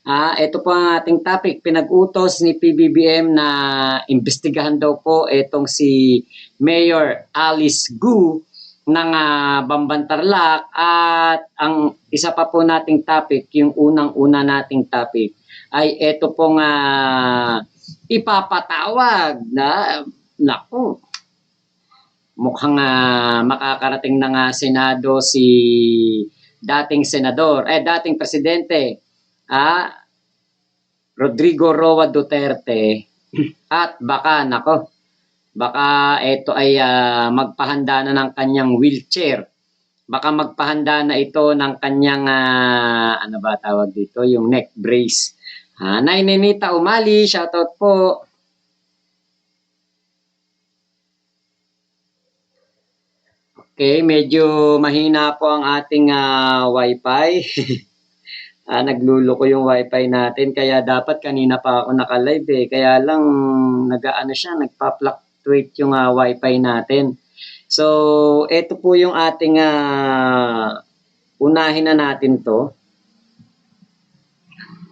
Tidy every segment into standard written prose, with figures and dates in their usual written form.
Ito po ang ating topic. Pinag-utos ni PBBM na imbestigahan daw po itong si Mayor Alice Gu ng Bamban-Tarlac. At ang isa pa po nating topic, yung unang-una nating topic, ay ito pong ipapatawag na, naku, mukhang makakarating ng Senado si dating senador, dating presidente, Rodrigo Roa Duterte at baka ito ay magpahanda na ng kanyang wheelchair. Baka magpahanda na ito ng kanyang ano ba tawag dito, yung neck brace. Nay Nenita Umali, shoutout po. Okay, medyo mahina po ang ating wifi. Nagluloko yung wifi natin, kaya dapat kanina pa ako naka-live kaya lang nagpa-fluctuate yung wifi natin. So, ito po yung ating unahin na natin to.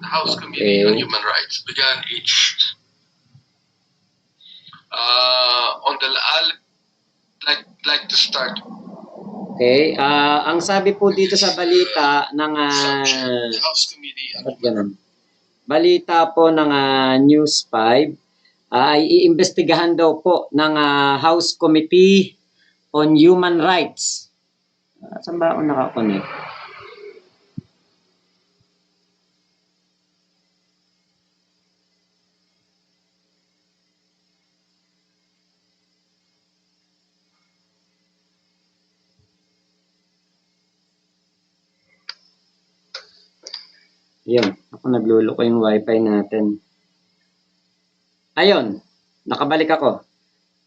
The House Committee on Human Rights began its on the like to start. Okay, ang sabi po dito sa balita ng House Committee on balita po ng News 5 ay iimbestigahan daw po ng House Committee on Human Rights. Saan ba ako nakakonek? Yun, ako nagluloko yung wifi natin. Ayun, nakabalik ako.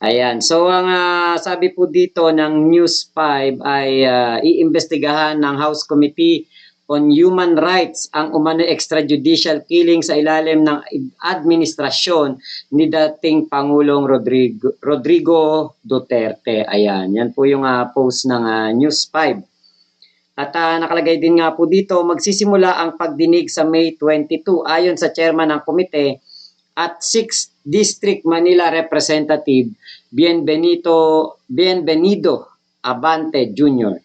Ayan, so ang sabi po dito ng News 5 ay iimbestigahan ng House Committee on Human Rights ang umano extrajudicial killing sa ilalim ng administrasyon ni dating Pangulong Rodrigo Duterte. Ayan, yan po yung post ng News 5. At nakalagay din nga po dito, magsisimula ang pagdinig sa May 22 ayon sa chairman ng komite at 6th District Manila Representative Bienvenido Abante Jr.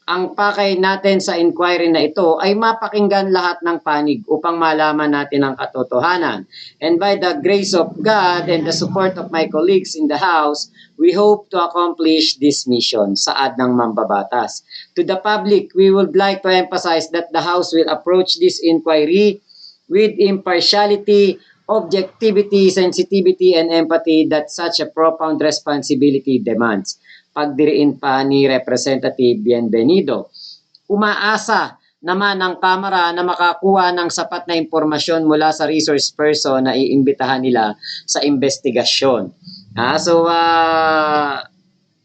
Ang pakay natin sa inquiry na ito ay mapakinggan lahat ng panig upang malaman natin ang katotohanan. And by the grace of God and the support of my colleagues in the House, we hope to accomplish this mission, saad ng mambabatas. To the public, we would like to emphasize that the House will approach this inquiry with impartiality, objectivity, sensitivity, and empathy that such a profound responsibility demands. Pagdiriin pa ni Representative Bienvenido. Umaasa naman ang Kamara na makakuha ng sapat na impormasyon mula sa resource person na iimbitahan nila sa investigasyon. So,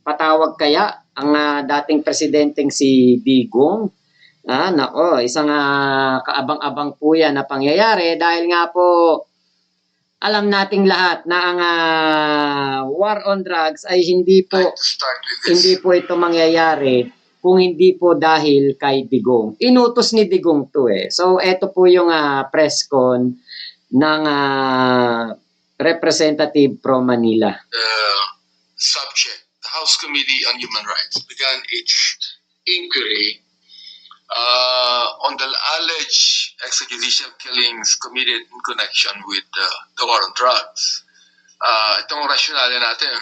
patawag kaya ang dating presidenteng si Digong? Isang kaabang-abang po yan na pangyayari dahil nga po alam nating lahat na ang war on drugs ay hindi po ito mangyayari kung hindi po dahil kay Digong. Inutos ni Digong to So ito po yung press con ng Representative from Manila. Subject, the House Committee on Human Rights began its inquiry on the alleged extrajudicial killings committed in connection with the war on drugs. Itong rationale natin,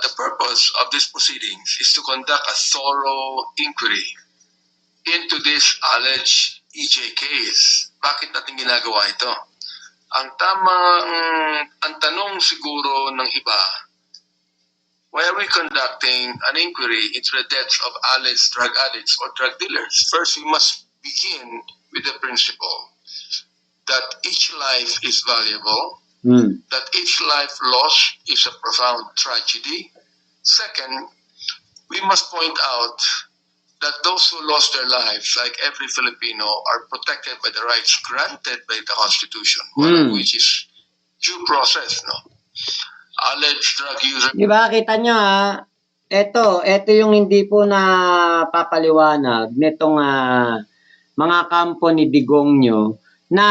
the purpose of these proceedings is to conduct a thorough inquiry into this alleged EJ case. Bakit natin ginagawa ito? Ang tanong siguro ng iba, why are we conducting an inquiry into the deaths of alleged drug addicts or drug dealers? First, we must begin with the principle that each life is valuable, that each life lost is a profound tragedy. Second, we must point out that those who lost their lives, like every Filipino, are protected by the rights granted by the Constitution, one of which is due process, alleged drug user. Diba, kita nyo ito yung hindi po na papaliwanag nitong mga kampo ni Digong nyo na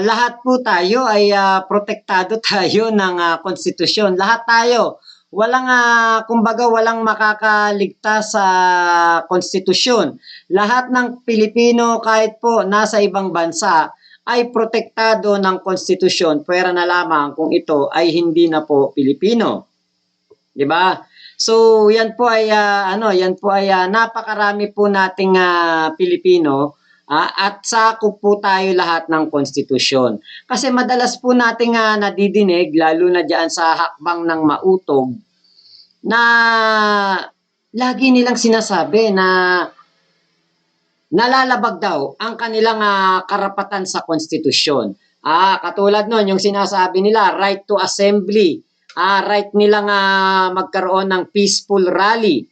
lahat po tayo ay protektado tayo ng konstitusyon. Lahat tayo. Walang, kumbaga walang makakaligtas sa konstitusyon. Lahat ng Pilipino kahit po nasa ibang bansa ay protektado ng konstitusyon. Pwera na lamang kung ito ay hindi na po Pilipino. 'Di ba? So, yan po ay napakarami po nating Pilipino at sakop po tayo lahat ng konstitusyon. Kasi madalas po nating nadidinig lalo na diyan sa hakbang ng mautog na lagi nilang sinasabi na nalalabag daw ang kanilang karapatan sa konstitusyon. Katulad nun, yung sinasabi nila, right to assembly, right nilang magkaroon ng peaceful rally.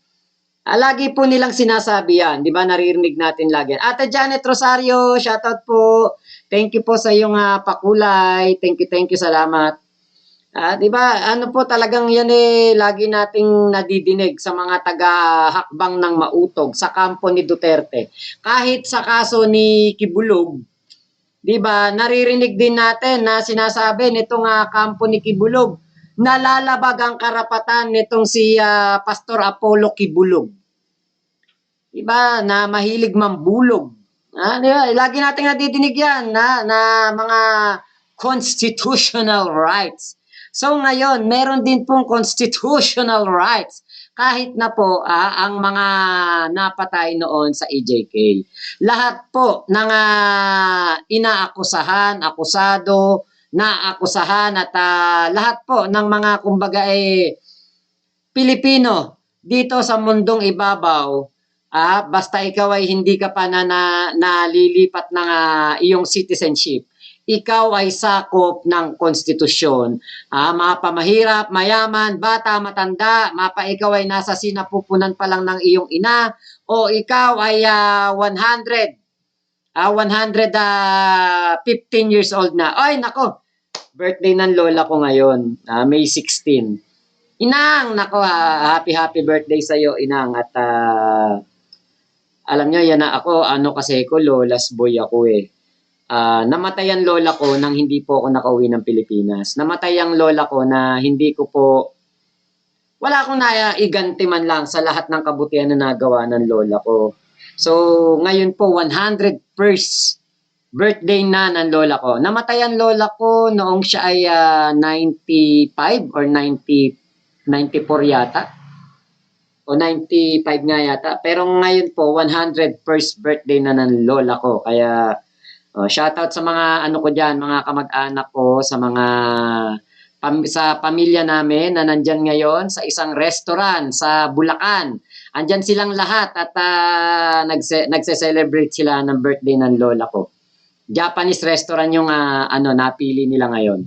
Lagi po nilang sinasabi yan, di ba? Naririnig natin lagi. Ate Janet Rosario, shoutout po. Thank you po sa iyong pakulay. Thank you, salamat. Di ba? Ano po talagang yan lagi nating nadidinig sa mga taga-hakbang ng mautog sa kampo ni Duterte. Kahit sa kaso ni Kibulog, di ba? Naririnig din natin na sinasabi nitong kampo ni Kibulog, nalalabag ang karapatan nitong si Pastor Apollo Kibulog. Di ba? Na mahilig mambulog. Di ba? Lagi nating nadidinig yan na mga constitutional rights. So ngayon, meron din pong constitutional rights kahit na po ang mga napatay noon sa EJK. Lahat po ng inaakusahan, akusado, naakusahan at lahat po ng mga kumbaga Pilipino dito sa mundong ibabaw, basta ikaw ay hindi ka pa nalilipat ng iyong citizenship, ikaw ay sakop ng konstitusyon. Mapa mahirap, mayaman, bata, matanda, mapa ikaw ay nasa sinapupunan pa lang ng iyong ina, o ikaw ay 115 years old na. Ay, nako, birthday ng lola ko ngayon, May 16. Inang, nako, happy birthday sa iyo, Inang. At alam niyo, yan na ako, kasi ko, lola's boy ako namatay ang lola ko nang hindi po ako nakauwi ng Pilipinas. Namatay ang lola ko na hindi ko po, wala akong naiganti man lang sa lahat ng kabutihan na nagawa ng lola ko. So, ngayon po, 101st birthday na ng lola ko. Namatay ang lola ko noong siya ay 95 or 94 yata. O 95 nga yata. Pero ngayon po, 101st birthday na ng lola ko. Kaya, shoutout sa mga ko diyan, mga kamag-anak ko, sa mga sa pamilya namin na nandyan ngayon sa isang restaurant sa Bulacan. Andyan silang lahat at nagse-celebrate sila ng birthday ng lola ko. Japanese restaurant yung napili nila ngayon.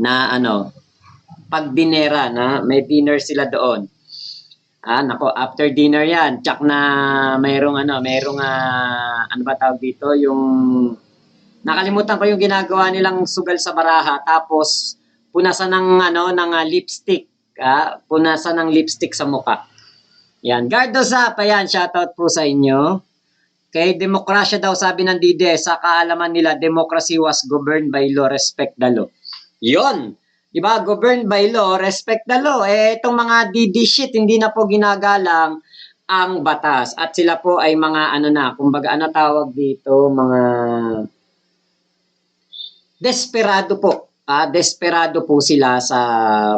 Na pagdinera na may dinner sila doon. Nako, after dinner yan, tsak na mayroong ano ba tawag dito, yung nakalimutan ko yung ginagawa nilang sugal sa baraha, tapos punasan ng lipstick, punasan ng lipstick sa mukha. Yan, Gardo Zap, ayan, shoutout po sa inyo. Kay demokrasya daw, sabi ng DD, sa kaalaman nila, democracy was governed by law, respect the law. Yon. Diba? Governed by law, respect the law. Itong mga DD shit, hindi na po ginagalang ang batas. At sila po ay mga kumbaga tawag dito, mga desperado po. Desperado po sila sa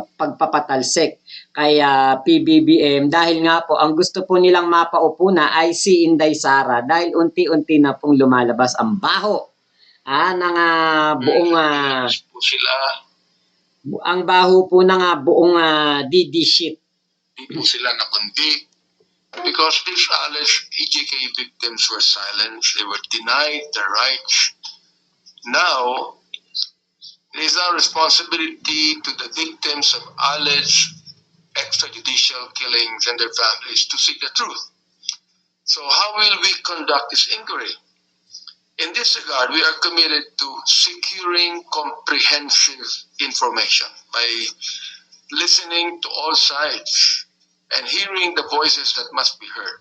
pagpapatalsik kay PBBM dahil nga po ang gusto po nilang mapaupo na ay si Inday Sara dahil unti-unti na pong lumalabas ang baho ng buong sila. Ang baho po ng buong DD shit. Hindi po sila nakundi because these alleged EJK victims were silenced. They were denied their rights. Now, it is our responsibility to the victims of alleged extrajudicial killings and their families to seek the truth. So how will we conduct this inquiry? In this regard, we are committed to securing comprehensive information by listening to all sides and hearing the voices that must be heard.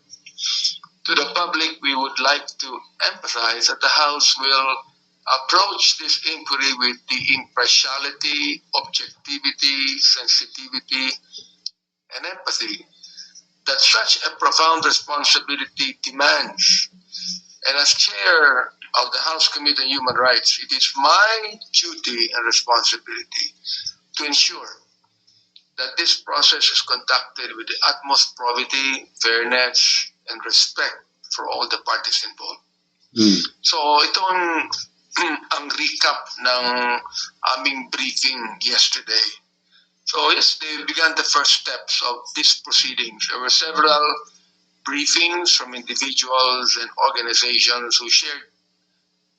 To the public, we would like to emphasize that the House will approach this inquiry with the impartiality, objectivity, sensitivity, and empathy that such a profound responsibility demands. And as chair of the House Committee on Human Rights, it is my duty and responsibility to ensure that this process is conducted with the utmost probity, fairness, and respect for all the parties involved. So itong ang recap ng aming briefing yesterday. So yesterday began the first steps of these proceedings. There were several briefings from individuals and organizations who shared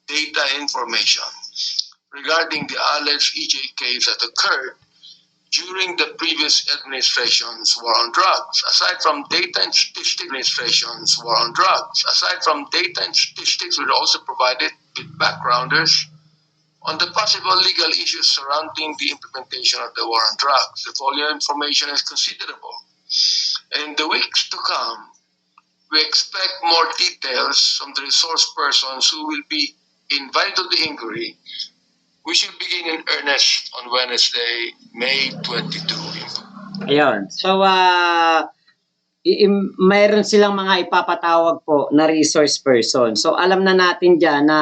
data information regarding the alleged EJ case that occurred during the previous administration's war on drugs. Aside from data and statistics, administration's war on drugs. Aside from data and statistics, we were also provided with backgrounders on the possible legal issues surrounding the implementation of the war on drugs. The volume of information is considerable. And in the weeks to come, we expect more details from the resource persons who will be invited to the inquiry. We should begin in earnest on Wednesday, May 22. Ayun. So, mayroon silang mga ipapatawag po na resource person. So, alam na natin dyan na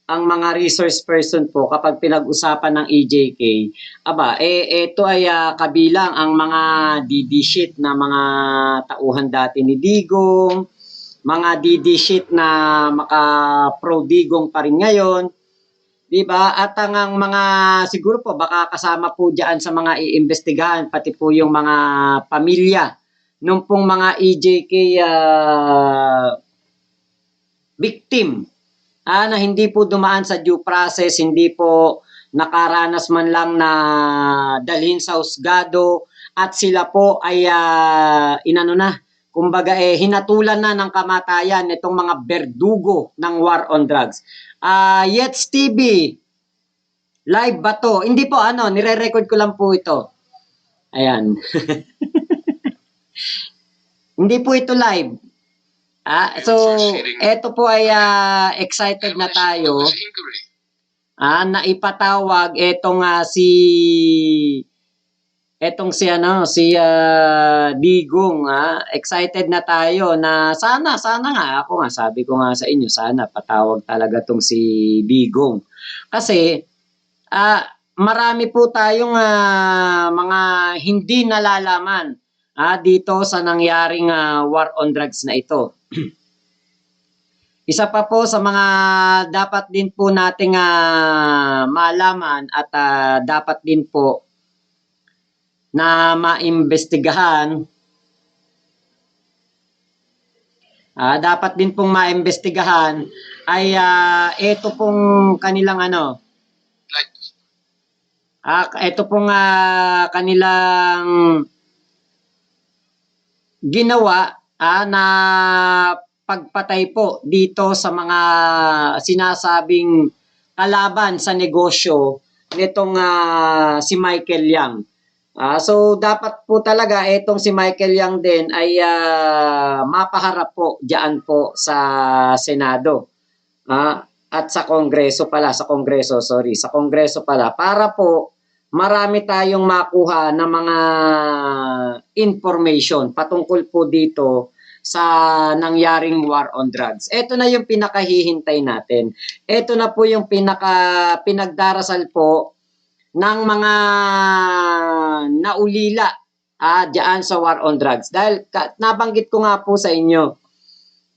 ang mga resource person po kapag pinag-usapan ng EJK, ito ay kabilang ang mga DD sheet na mga tauhan dati ni Digong, mga DD sheet na maka-pro Digong pa rin ngayon, diba? At ang mga siguro po baka kasama po diyan sa mga iimbestigahan pati po yung mga pamilya nung pong mga EJK victim na hindi po dumaan sa due process, hindi po nakaranas man lang na dalhin sa husgado at sila po ay hinatulan na ng kamatayan itong mga berdugo ng war on drugs. Yets TV, live ba to? Hindi po, nire-record ko lang po ito. Ayan. Hindi po ito live. So, eto po ay excited na tayo na ipatawag si Digong. Excited na tayo na sana nga, ako nga, sabi ko nga sa inyo, sana patawag talaga tong si Digong. Kasi, marami po tayong mga hindi nalalaman dito sa nangyaring war on drugs na ito. Isa pa po sa mga dapat din po nating malaman at dapat din po na maimbestigahan. Dapat din pong maimbestigahan ay ito pong kanilang ito pong kanilang ginawa na pagpatay po dito sa mga sinasabing kalaban sa negosyo nitong si Michael Yang. So dapat po talaga itong si Michael Yang din ay mapaharap po diyan po sa Senado. At sa Kongreso pala para po marami tayong makuha ng mga information patungkol po dito sa nangyaring war on drugs. Ito na yung pinakahihintay natin. Ito na po yung pinagdarasal po ng mga naulila diyan sa war on drugs. Dahil nabanggit ko nga po sa inyo,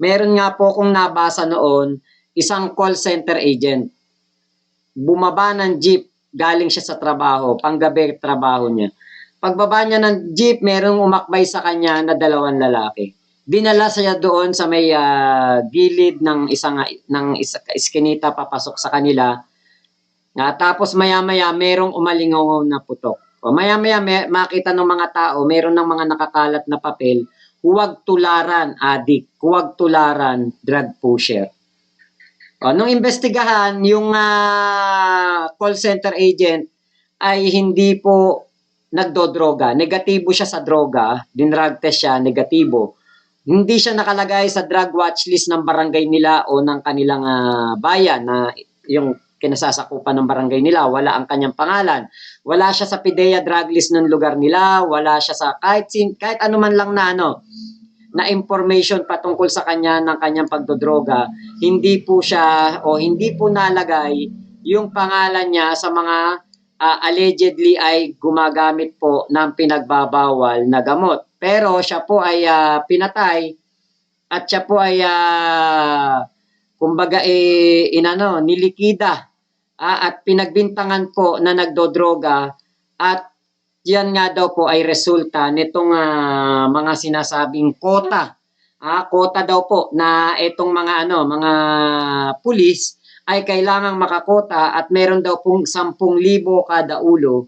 meron nga po kung nabasa noon, isang call center agent. Bumaba ng jeep, galing siya sa trabaho, panggabi trabaho niya. Pagbaba niya ng jeep, merong umakbay sa kanya na 2 lalaki. Dinala siya doon sa may gilid ng iskinita papasok sa kanila. Tapos maya-maya merong umalingaw na putok. Maya-maya makita ng mga tao, meron ng mga nakakalat na papel, huwag tularan adik, huwag tularan drug pusher. Nung imbestigahan, yung call center agent ay hindi po nagdodroga. Negatibo siya sa droga, dinrug test siya, negatibo. hindi siya nakalagay sa drug watch list ng barangay nila o ng kanilang bayan na yung kinasasakupan ng barangay nila, wala ang kanyang pangalan. Wala siya sa PIDEA drug list ng lugar nila, wala siya sa kahit ano man lang na na information patungkol sa kanya ng kanyang pagdodroga, hindi po siya o hindi po nalagay yung pangalan niya sa mga allegedly ay gumagamit po ng pinagbabawal na gamot. Pero siya po ay pinatay at siya po ay kumbaga nilikida at pinagbintangan po na nagdodroga at yan nga daw po ay resulta nitong mga sinasabing kota. Kota daw po na itong mga mga pulis ay kailangang makakota at meron daw pong 10,000 kada ulo.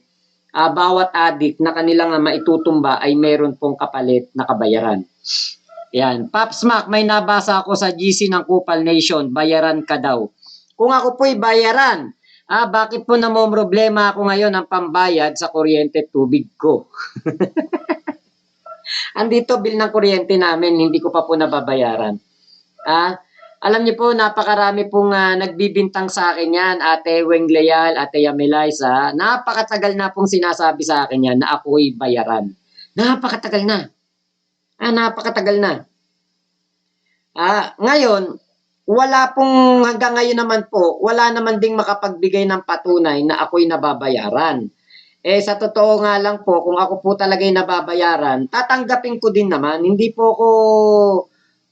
Bawat adik na kanilang maitutumba ay meron pong kapalit na kabayaran. Yan. Pops Mac, may nabasa ako sa GC ng Kupal Nation, bayaran ka daw. Kung ako po'y bayaran, bakit po problema ako ngayon ng pambayad sa kuryente tubig ko? Andito bill ng kuryente namin, hindi ko pa po nababayaran. Alam niyo po, napakarami pong nagbibintang sa akin yan, Ate Weng Leal, Ate Yamelisa. Napakatagal na pong sinasabi sa akin yan na ako'y bayaran. Napakatagal na. Napakatagal na. Ngayon, wala pong hanggang ngayon naman po, wala naman ding makapagbigay ng patunay na ako'y nababayaran. Sa totoo nga lang po, kung ako po talaga'y nababayaran, tatanggapin ko din naman. Hindi po ako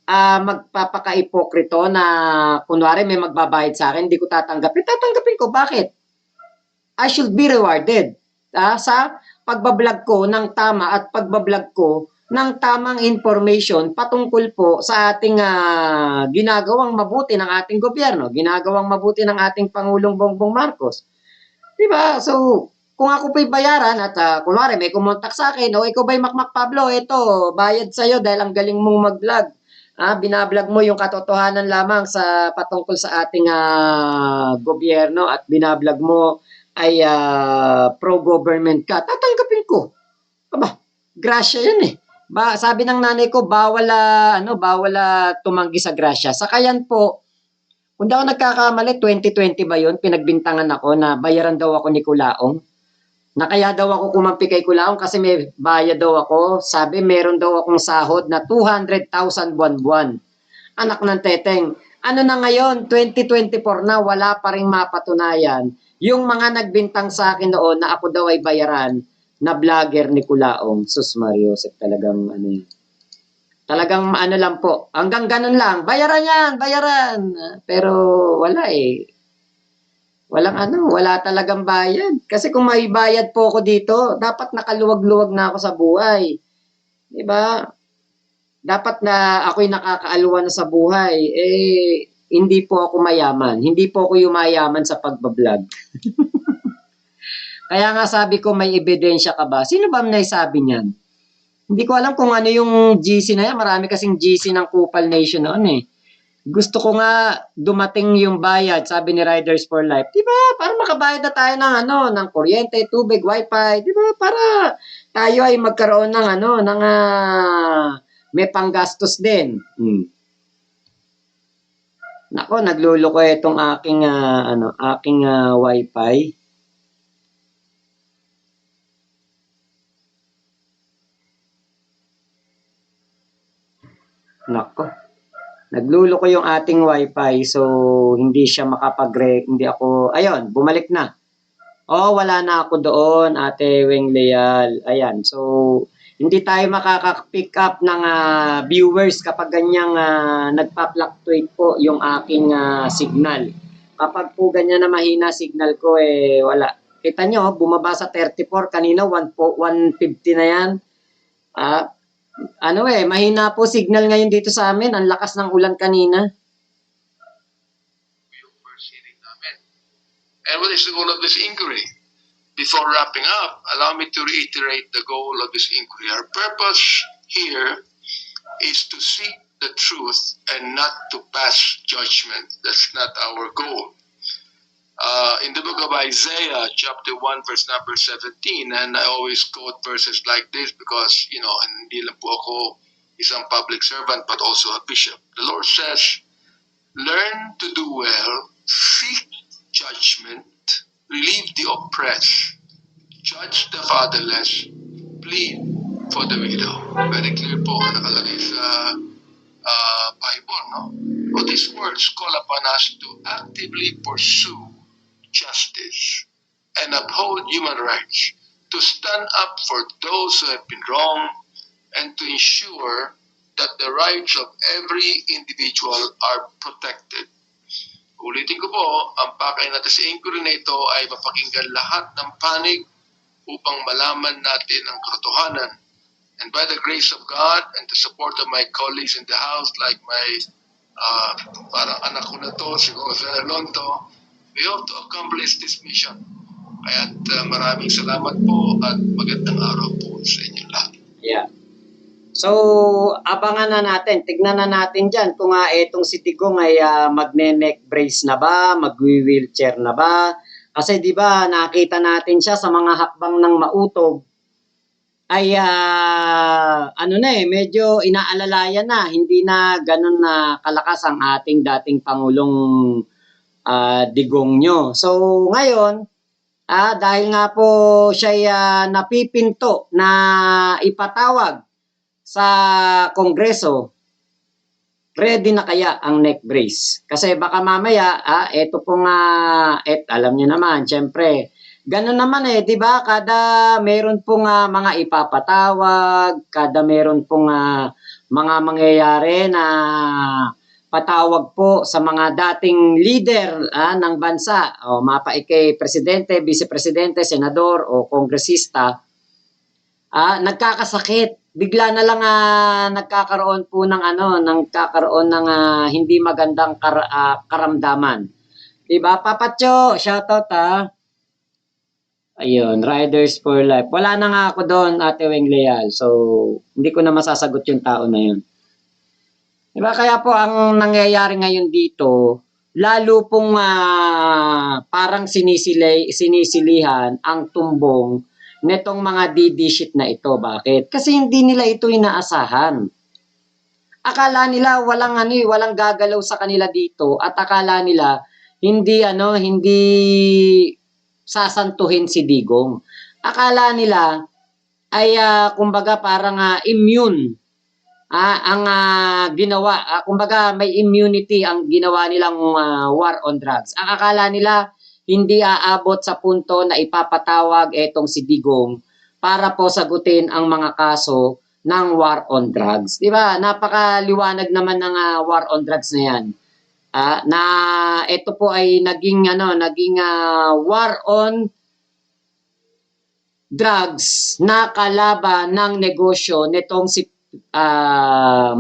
magpapaka-ipokrito na kunwari may magbabayad sa akin, hindi ko tatanggapin. Tatanggapin ko. Bakit? I should be rewarded sa pagbablog ko ng tama at pagbablog ko ng tamang information patungkol po sa ating ginagawang mabuti ng ating gobyerno, ginagawang mabuti ng ating Pangulong Bongbong Marcos. Diba? So, kung ako po'y bayaran at kunwari may kumontak sa akin, ikaw ba'y Makmak Pablo, ito, bayad sa'yo dahil ang galing mong mag-vlog. Binablog mo yung katotohanan lamang sa patungkol sa ating gobyerno at binablog mo ay pro-government ka. Tatanggapin ko. Grasya yan eh. Sabi ng nanay ko, bawal tumanggi sa grasya. Sakayan po, kung daw nagkakamali, 2020 ba yun? Pinagbintangan ako na bayaran daw ako ni Kulaong. Na kaya daw ako kumampi kay Kulaong kasi may bayad daw ako. Sabi, meron daw akong sahod na 200,000 buwan-buwan. Anak ng teteng. Ano na ngayon, 2024 na, wala pa rin mapatunayan. Yung mga nagbintang sa akin noon na ako daw ay bayaran, na vlogger ni Kulaong, Sus Mario Joseph, talagang talagang lang po, hanggang ganun lang, bayaran yan, bayaran, pero wala wala talagang bayad, kasi kung may bayad po ako dito, dapat nakaluwag-luwag na ako sa buhay, diba? Dapat na ako'y nakakaaluwa na sa buhay, hindi po ako mayaman, hindi po ako yumayaman sa pagbablog. Kaya nga sabi ko, may ebidensya ka ba? Sino ba naisabi niyan? Hindi ko alam kung ano yung GC na yan. Marami kasing GC ng Kupal Nation noon eh. Gusto ko nga dumating yung bayad, sabi ni Riders for Life. Diba? Para makabayad na tayo ng ng kuryente, tubig, wifi. Diba? Para tayo ay magkaroon ng may panggastos din. Nako, nagluloko itong aking wifi. Nako. Nagluloko yung ating wifi so hindi siya hindi ako, ayun, bumalik na. Wala na ako doon, Ate Weng Leal. Ayan, so hindi tayo makaka-pick up ng viewers kapag ganyang nagpa-fluctuate po yung aking signal. Kapag po ganyan na mahina signal ko, wala. Kita nyo, bumaba sa 34, kanina 150 na yan. Mahina po signal ngayon dito sa amin. Ang lakas ng ulan kanina. And what is the goal of this inquiry? Before wrapping up, allow me to reiterate the goal of this inquiry. Our purpose here is to seek the truth and not to pass judgment. That's not our goal. In the book of Isaiah, chapter 1, verse number 17, and I always quote verses like this because, hindi lang po ako isang public servant but also a bishop. The Lord says, learn to do well, seek judgment, relieve the oppressed, judge the fatherless, plead for the widow. Very clear po nakalagay sa Bible, no? So these words call upon us to actively pursue justice and uphold human rights, to stand up for those who have been wrong, and to ensure that the rights of every individual are protected. Ulitin ko po, ang pakay natin sa inquiry na ito ay mapakinggan lahat ng panig upang malaman natin ang katotohanan. And by the grace of God and the support of my colleagues in the House, like my parang anak ko na to, si Jose Lonto, we hope to accomplish this mission. Kaya maraming salamat po at magandang araw po sa inyo lahat. Yeah. So, abangan na natin, tignan na natin dyan kung etong si Digong ay magne-neck brace na ba, mag-wheelchair na ba. Kasi di ba nakita natin siya sa mga hakbang ng mautog, ay medyo inaalalayan na, hindi na ganun na kalakas ang ating dating Pangulong Digong nyo. So ngayon, dahil nga po siya napipinto na ipatawag sa Kongreso, ready na kaya ang neck brace? Kasi baka mamaya, eto po nga, alam nyo naman, syempre, ganun naman di ba? Kada meron pong mga ipapatawag, kada meron pong mga mangyayari na patawag po sa mga dating leader ng bansa, o mapaikay presidente, vice-presidente, senador o kongresista, nagkakasakit. Bigla na lang nagkakaroon po ng hindi magandang karamdaman. Diba? Papacho, shoutout Ayun, Riders for Life. Wala na nga ako doon, Ate Weng Leal. So, hindi ko na masasagot yung tao na yun. Diba? Kaya po ang nangyayari ngayon dito, lalo pong parang sinisilihan ang tumbong netong mga DD shit na ito. Bakit? Kasi hindi nila ito inaasahan. Akala nila walang gagalaw sa kanila dito at akala nila hindi sasantuhin si Digong. Akala nila ay kumbaga parang immune ang ginawa. Kumbaga may immunity ang ginawa nilang war on drugs. Ang akala nila hindi aabot sa punto na ipapatawag etong si Digong para po sagutin ang mga kaso ng war on drugs. Di ba? Napakaliwanag naman ng war on drugs na yan. Na ito po ay naging war on drugs na kalaban ng negosyo nitong si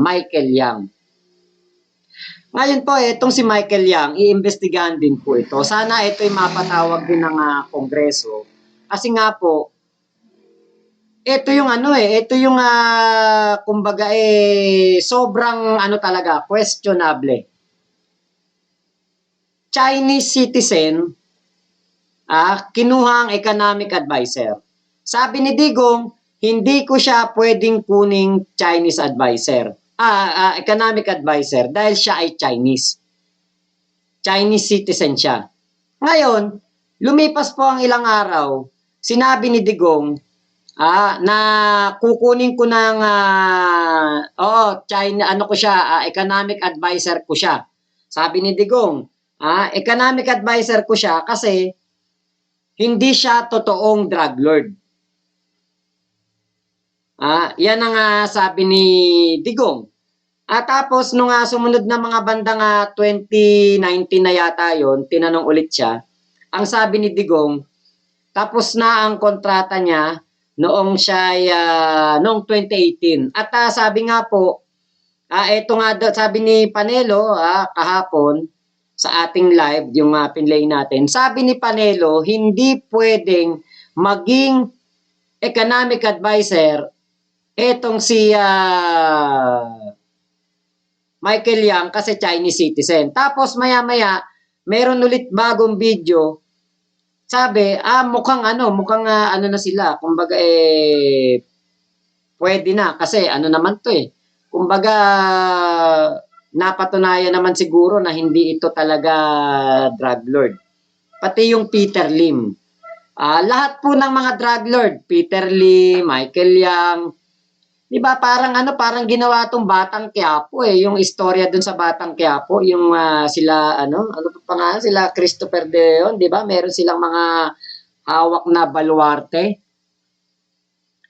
Michael Yang. Ngayon po, itong si Michael Yang, iimbestigahan din po ito. Sana ito ay mapatawag din ng Kongreso. Kasi nga po, ito yung kumbaga sobrang talaga, questionable. Chinese citizen, kinuha ang economic advisor. Sabi ni Digong, hindi ko siya pwedeng kuning Chinese advisor. Economic advisor dahil siya ay Chinese. Chinese citizen siya. Ngayon, lumipas po ang ilang araw, sinabi ni Digong na kukunin ko ng economic advisor ko siya. Sabi ni Digong, economic advisor ko siya kasi hindi siya totoong drug lord. Yan ang sabi ni Digong. Tapos nung sumunod na mga bandang 2019 na yata yon, tinanong ulit siya. Ang sabi ni Digong, tapos na ang kontrata niya noong noong 2018. At sabi nga po, ito nga sabi ni Panelo kahapon sa ating live, yung pinlay natin. Sabi ni Panelo, hindi pwedeng maging economic advisor etong si Michael Yang kasi Chinese citizen. Tapos maya-maya, meron ulit bagong video. Sabi, mukhang na sila. Kumbaga pwede na kasi naman to kumbaga, napatunayan naman siguro na hindi ito talaga drug lord. Pati yung Peter Lim. Lahat po ng mga drug lord, Peter Lim, Michael Yang, di ba parang ginawa tong Batang Quiapo yung istorya dun sa Batang Quiapo, yung sila pa nga sila Christopher De Leon, di ba? Meron silang mga hawak na baluarte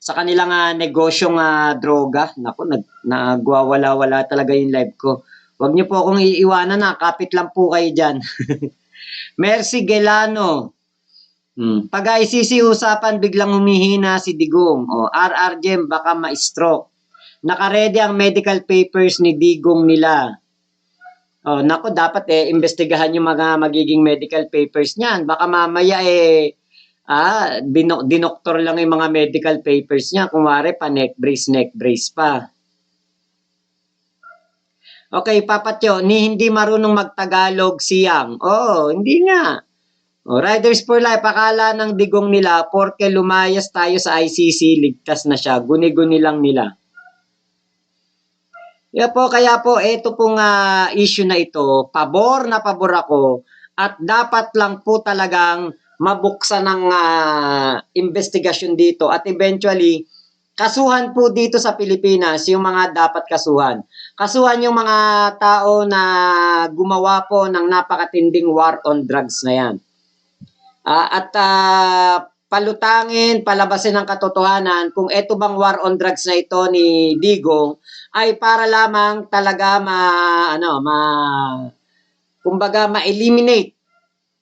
sa kanilang negosyong droga. Naku, nagwawala-wala talaga yung live ko. Huwag niyo po akong iiwanan kapit lang po kayo dyan. Mercy Gelano. Pag ICC usapan, biglang humihina si Digong. RR Gem, baka ma-stroke. Nakaredy ang medical papers ni Digong nila. Nako, dapat investigahan yung mga magiging medical papers niyan. Baka mamaya dinoktor lang yung mga medical papers niya. Kumwari pa neck brace pa. Okay, Papatyo, hindi marunong magtagalog si Yang. Hindi nga. Riders for Life, akala ng Digong nila, porke lumayas tayo sa ICC, ligtas na siya. Guni-guni lang nila. Kaya po, ito pong issue na ito, pabor na pabor ako, at dapat lang po talagang mabuksan ng investigasyon dito, at eventually, kasuhan po dito sa Pilipinas yung mga dapat kasuhan. Kasuhan yung mga tao na gumawa po ng napakatinding war on drugs na yan. Palutangin, palabasin ng katotohanan kung eto bang war on drugs na ito ni Digong ay para lamang talaga kumbaga ma-eliminate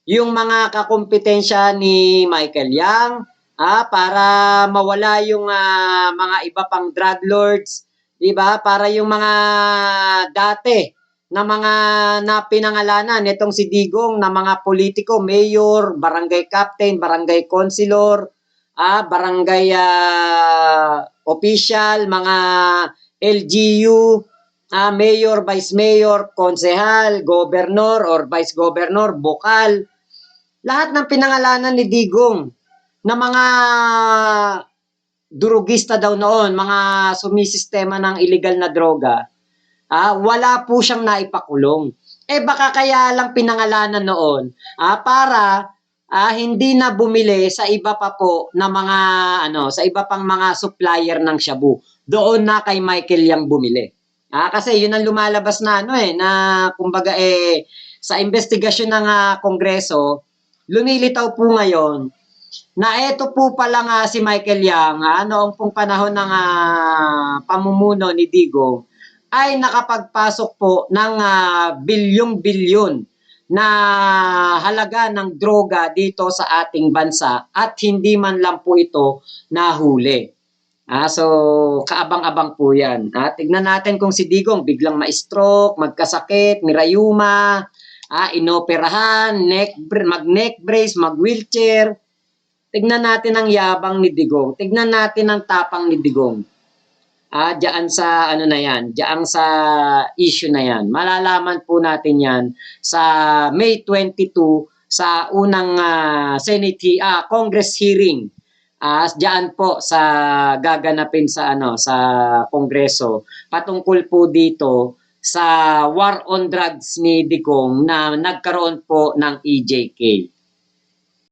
yung mga kakumpetensya ni Michael Yang, para mawala yung mga iba pang drug lords, di ba? Para yung mga dati na mga napinangalanan nitong si Digong na mga politiko, mayor, barangay captain, barangay councilor, barangay official, mga LGU, mayor, vice mayor, konsehal, governor or vice governor, bokal. Lahat ng pinangalanan ni Digong na mga durugista daw noon, mga sumisistema ng illegal na droga, wala po siyang naipakulong. Baka kaya lang pinangalanan noon, para hindi na bumili sa iba pa po na mga sa iba pang mga supplier ng shabu. Doon na kay Michael Yang bumili. Kasi yun ang lumalabas na na kumbaga sa investigasyon ng Kongreso, lumilitaw po ngayon na eto po pala nga si Michael Yang noong pong panahon ng pamumuno ni Digong ay nakapagpasok po ng bilyong-bilyon na halaga ng droga dito sa ating bansa at hindi man lang po ito nahuli. So, kaabang-abang po yan. Tignan natin kung si Digong biglang ma-stroke, magkasakit, mirayuma, inoperahan, mag-neck brace, mag-wheelchair. Tignan natin ang yabang ni Digong. Tignan natin ang tapang ni Digong. Diyan sa diyan sa issue na yan. Malalaman po natin yan sa May 22 sa unang Congress hearing. Diyan po sa gaganapin sa sa Kongreso patungkol po dito sa war on drugs ni Digong na nagkaroon po ng EJK.